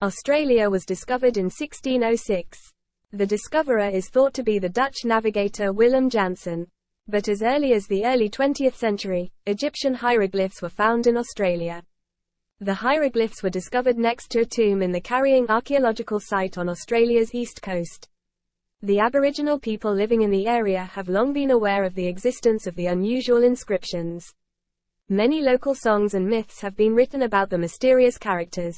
Australia was discovered in 1606. The discoverer is thought to be the Dutch navigator Willem Janssen. But as early as the early 20th century, Egyptian hieroglyphs were found in Australia. The hieroglyphs were discovered next to a tomb in the Carrying archaeological site on Australia's east coast. The Aboriginal people living in the area have long been aware of the existence of the unusual inscriptions. Many local songs and myths have been written about the mysterious characters.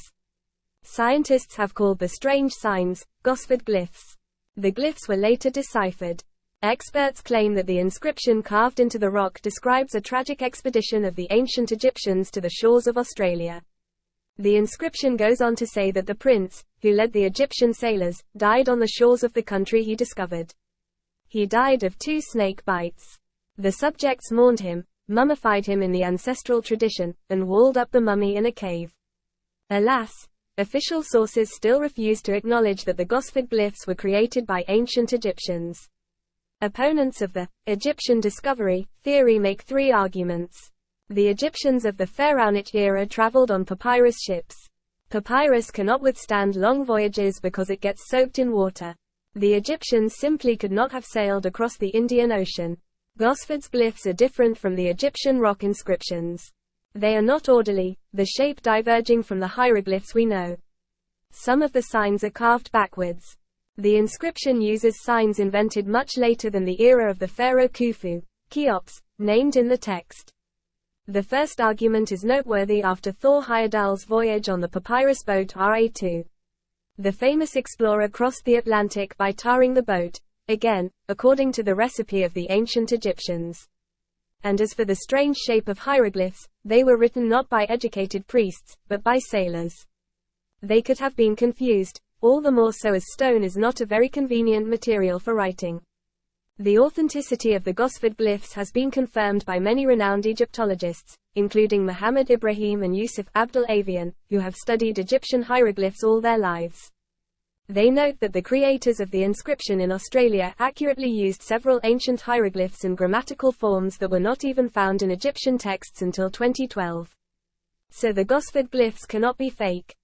Scientists have called the strange signs Gosford glyphs. The glyphs were later deciphered. Experts claim that the inscription carved into the rock describes a tragic expedition of the ancient Egyptians to the shores of Australia. The inscription goes on to say that the prince, who led the Egyptian sailors, died on the shores of the country he discovered. He died of 2 snake bites. The subjects mourned him, mummified him in the ancestral tradition, and walled up the mummy in a cave. Alas, official sources still refuse to acknowledge that the Gosford glyphs were created by ancient Egyptians. Opponents of the Egyptian discovery theory make 3 arguments. The Egyptians of the Pharaonic era traveled on papyrus ships. Papyrus cannot withstand long voyages because it gets soaked in water. The Egyptians simply could not have sailed across the Indian Ocean. Gosford's glyphs are different from the Egyptian rock inscriptions. They are not orderly, the shape diverging from the hieroglyphs we know. Some of the signs are carved backwards. The inscription uses signs invented much later than the era of the pharaoh Khufu, Cheops, named in the text. The first argument is noteworthy after Thor Heyerdahl's voyage on the papyrus boat Ra2. The famous explorer crossed the Atlantic by tarring the boat, again, according to the recipe of the ancient Egyptians. And as for the strange shape of hieroglyphs, they were written not by educated priests, but by sailors. They could have been confused, all the more so as stone is not a very convenient material for writing. The authenticity of the Gosford glyphs has been confirmed by many renowned Egyptologists, including Muhammad Ibrahim and Yusuf Abdul Avian, who have studied Egyptian hieroglyphs all their lives. They note that the creators of the inscription in Australia accurately used several ancient hieroglyphs and grammatical forms that were not even found in Egyptian texts until 2012. So the Gosford glyphs cannot be fake.